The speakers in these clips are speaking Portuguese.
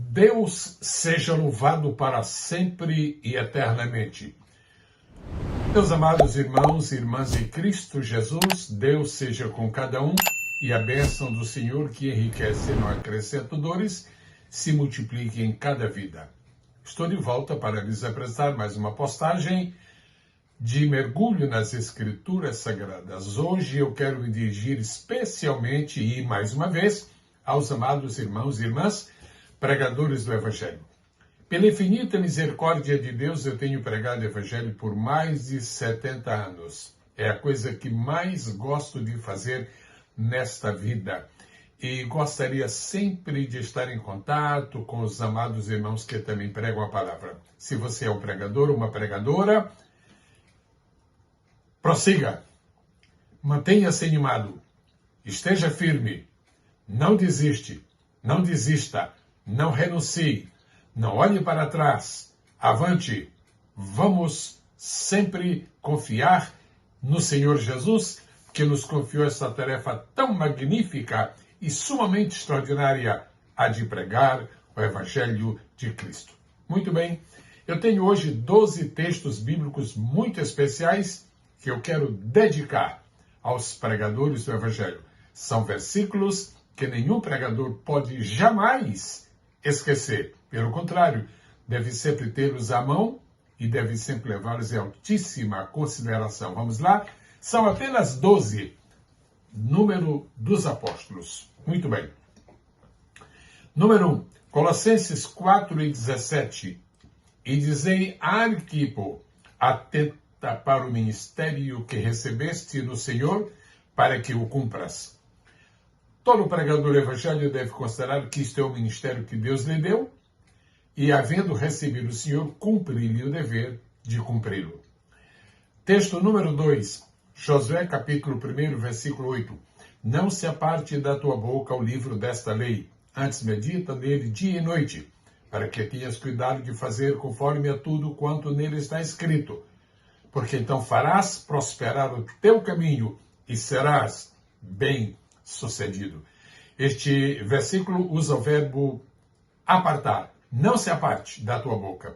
Deus seja louvado para sempre e eternamente. Meus amados irmãos e irmãs em Cristo Jesus, Deus seja com cada um e a bênção do Senhor que enriquece e não acrescenta dores, se multiplique em cada vida. Estou de volta para lhes apresentar mais uma postagem de mergulho nas Escrituras Sagradas. Hoje eu quero me dirigir especialmente e mais uma vez aos amados irmãos e irmãs pregadores do Evangelho. Pela infinita misericórdia de Deus, eu tenho pregado o Evangelho por mais de 70 anos. É a coisa que mais gosto de fazer nesta vida. E gostaria sempre de estar em contato com os amados irmãos que também pregam a palavra. Se você é um pregador ou uma pregadora, prossiga. Mantenha-se animado. Esteja firme. Não desista. Não renuncie, não olhe para trás, avante, vamos sempre confiar no Senhor Jesus, que nos confiou essa tarefa tão magnífica e sumamente extraordinária, a de pregar o Evangelho de Cristo. Muito bem, eu tenho hoje 12 textos bíblicos muito especiais que eu quero dedicar aos pregadores do Evangelho. São versículos que nenhum pregador pode jamais esquecer. Pelo contrário, deve sempre tê-los à mão e deve sempre levá-los em altíssima consideração. Vamos lá? São apenas 12, número dos apóstolos. Muito bem. Número 1, Colossenses 4:17. E dizei a Arquipo, atenta para o ministério que recebeste no Senhor, para que o cumpras. Todo pregador do Evangelho deve considerar que isto é o ministério que Deus lhe deu e, havendo recebido o Senhor, cumprir-lhe o dever de cumpri-lo. Texto número 2, Josué capítulo 1, versículo 8. Não se aparte da tua boca o livro desta lei, antes medita nele dia e noite, para que tenhas cuidado de fazer conforme a tudo quanto nele está escrito. Porque então farás prosperar o teu caminho e serás bem-sucedido. Este versículo usa o verbo apartar. Não se aparte da tua boca.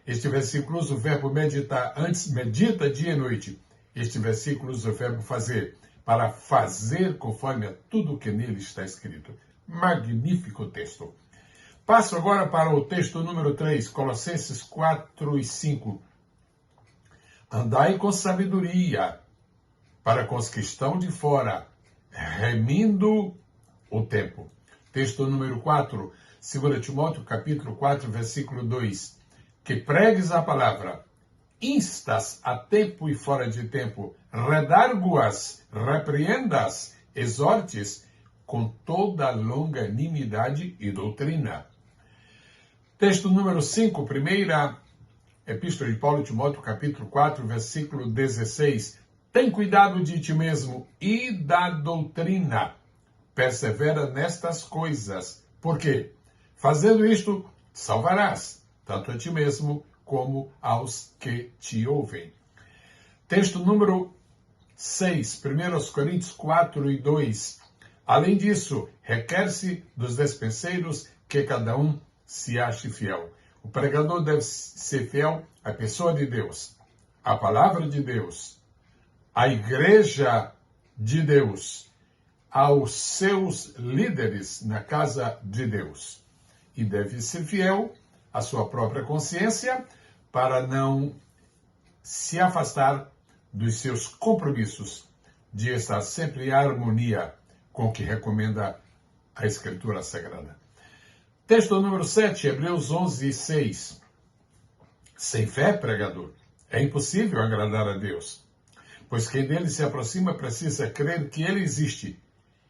Este versículo usa o verbo meditar. Antes, medita dia e noite. Este versículo usa o verbo fazer. Para fazer conforme a tudo que nele está escrito. Magnífico texto. Passo agora para o texto número 3, Colossenses 4:5. Andai com sabedoria para com os que estão de fora, remindo o tempo. Texto número 4, 2 Timóteo, capítulo 4, versículo 2. Que pregues a palavra, instas a tempo e fora de tempo, redarguas, repreendas, exortes, com toda longanimidade e doutrina. Texto número 5, primeira Epístola de Paulo a Timóteo, capítulo 4, versículo 16. Tem cuidado de ti mesmo e da doutrina. Persevera nestas coisas. Por quê? Fazendo isto, salvarás, tanto a ti mesmo como aos que te ouvem. Texto número 6, 1 Coríntios 4:2. Além disso, requer-se dos despenseiros que cada um se ache fiel. O pregador deve ser fiel à pessoa de Deus, à palavra de Deus, à igreja de Deus, aos seus líderes na casa de Deus. E deve ser fiel à sua própria consciência para não se afastar dos seus compromissos de estar sempre em harmonia com o que recomenda a Escritura Sagrada. Texto número 7, Hebreus 11:6. Sem fé, pregador, é impossível agradar a Deus, pois quem dele se aproxima precisa crer que ele existe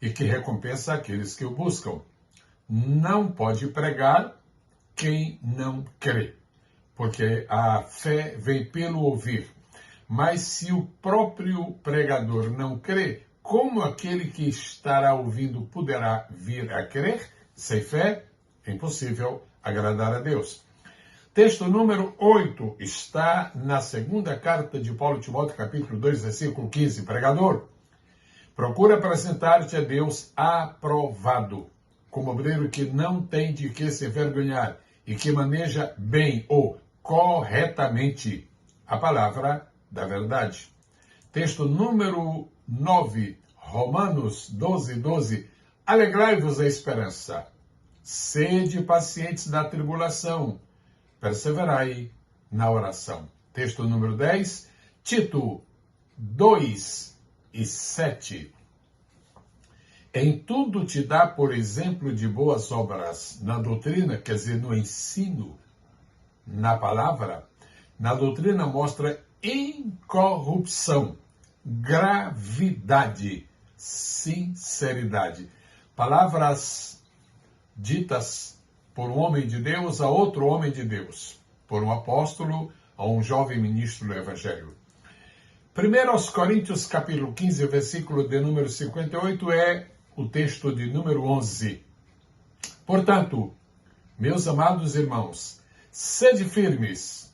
e que recompensa aqueles que o buscam. Não pode pregar quem não crê, porque a fé vem pelo ouvir. Mas se o próprio pregador não crê, como aquele que estará ouvindo poderá vir a crer? Sem fé, é impossível agradar a Deus. Texto número 8 está na segunda carta de Paulo a Timóteo, capítulo 2, versículo 15. Pregador, procura apresentar-te a Deus aprovado, como obreiro que não tem de que se envergonhar e que maneja bem ou corretamente a palavra da verdade. Texto número 9, Romanos 12, 12. Alegrai-vos a esperança. Sede pacientes na tribulação. Perseverai na oração. Texto número 10, Tito 2 e 7. Em tudo te dá por exemplo de boas obras, na doutrina, quer dizer, no ensino, na palavra. Na doutrina mostra incorrupção, gravidade, sinceridade. Palavras ditas por um homem de Deus a outro homem de Deus, por um apóstolo a um jovem ministro do Evangelho. 1 aos Coríntios, capítulo 15, versículo de número 58, é o texto de número 11. Portanto, meus amados irmãos, sede firmes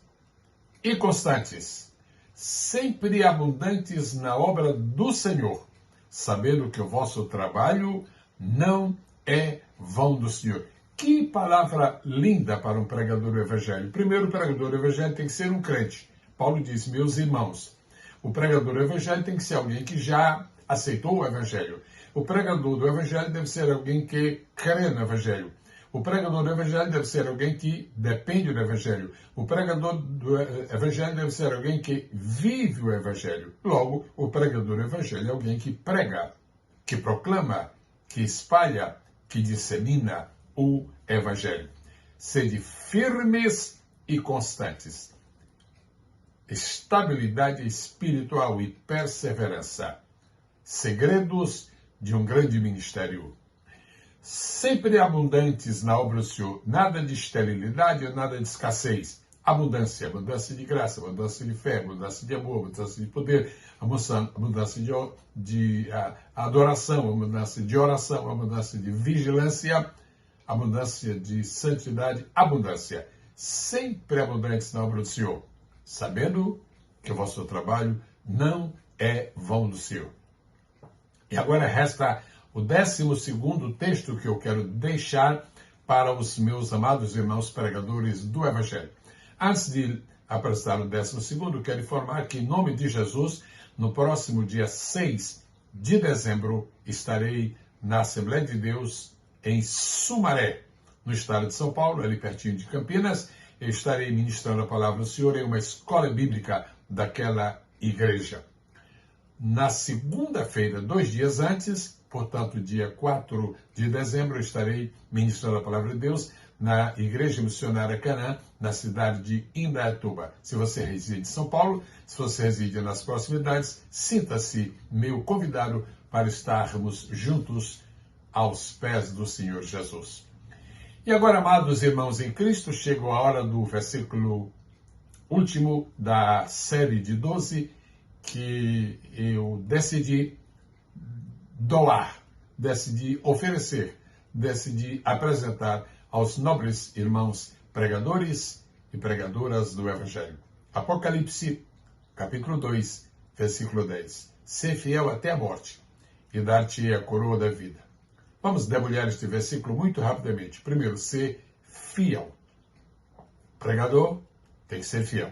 e constantes, sempre abundantes na obra do Senhor, sabendo que o vosso trabalho não é vão do Senhor. Que palavra linda para um pregador do Evangelho. Primeiro, o pregador do Evangelho tem que ser um crente. Paulo diz, meus irmãos, o pregador do Evangelho tem que ser alguém que já aceitou o Evangelho. O pregador do Evangelho deve ser alguém que crê no Evangelho. O pregador do Evangelho deve ser alguém que depende do Evangelho. O pregador do Evangelho deve ser alguém que vive o Evangelho. Logo, o pregador do Evangelho é alguém que prega, que proclama, que espalha, que dissemina o Evangelho. Sede firmes e constantes. Estabilidade espiritual e perseverança. Segredos de um grande ministério. Sempre abundantes na obra do Senhor. Nada de esterilidade, nada de escassez. Abundância, abundância de graça, abundância de fé, abundância de amor, abundância de poder, abundância de adoração, abundância de oração, abundância de vigilância, abundância de santidade, abundância. Sempre abundantes na obra do Senhor, sabendo que o vosso trabalho não é vão do Senhor. E agora resta o 12º texto que eu quero deixar para os meus amados irmãos pregadores do Evangelho. Antes de apresentar o 12º, quero informar que, em nome de Jesus, no próximo dia 6 de dezembro, estarei na Assembleia de Deus em Sumaré, no estado de São Paulo, ali pertinho de Campinas. Eu estarei ministrando a palavra do Senhor em uma escola bíblica daquela igreja. Na segunda-feira, 2 dias antes, portanto, dia 4 de dezembro, eu estarei ministrando a palavra de Deus na Igreja Missionária Canaã, na cidade de Indaiatuba. Se você reside em São Paulo, se você reside nas proximidades, sinta-se meu convidado para estarmos juntos aos pés do Senhor Jesus. E agora, amados irmãos em Cristo, chegou a hora do versículo último da série de 12, que eu decidi doar, decidi oferecer, decidi apresentar aos nobres irmãos pregadores e pregadoras do Evangelho. Apocalipse, capítulo 2, versículo 10. Ser fiel até a morte e dar-te a coroa da vida. Vamos debulhar este versículo muito rapidamente. Primeiro, ser fiel. Pregador tem que ser fiel.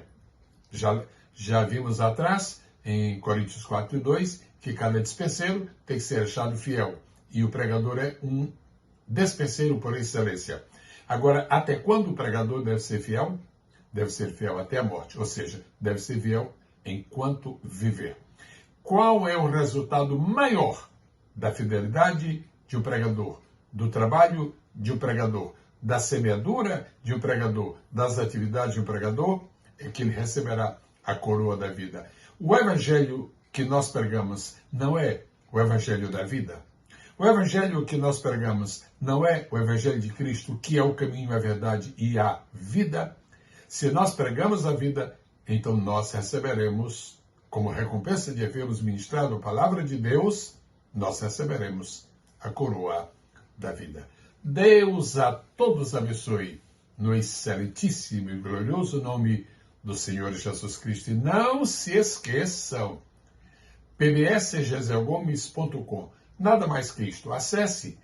Já vimos atrás, em Coríntios 4 e 2, que cada dispenseiro tem que ser achado fiel. E o pregador é um dispenseiro por excelência. Agora, até quando o pregador deve ser fiel? Deve ser fiel até a morte. Ou seja, deve ser fiel enquanto viver. Qual é o resultado maior da fidelidade de um pregador? Do trabalho de um pregador? Da semeadura de um pregador? Das atividades de um pregador? É que ele receberá a coroa da vida. O evangelho que nós pregamos não é o evangelho da vida. O evangelho que nós pregamos não é o evangelho de Cristo, que é o caminho, a verdade e a vida. Se nós pregamos a vida, então nós receberemos, como recompensa de havermos ministrado a palavra de Deus, nós receberemos a coroa da vida. Deus a todos abençoe, no excelentíssimo e glorioso nome do Senhor Jesus Cristo. E não se esqueçam, pbsgeselgomes.com. Nada mais que isto. Acesse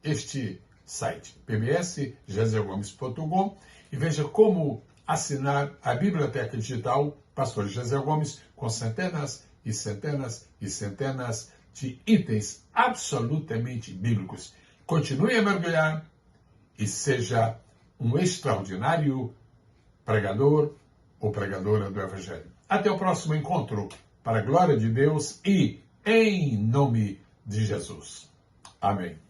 este site pbsgeselgomes.com e veja como assinar a Biblioteca Digital Pastor Gesiel Gomes, com centenas e centenas e centenas de itens absolutamente bíblicos. Continue a mergulhar e seja um extraordinário pregador ou pregadora do Evangelho. Até o próximo encontro, para a glória de Deus e em nome de Jesus. Amém.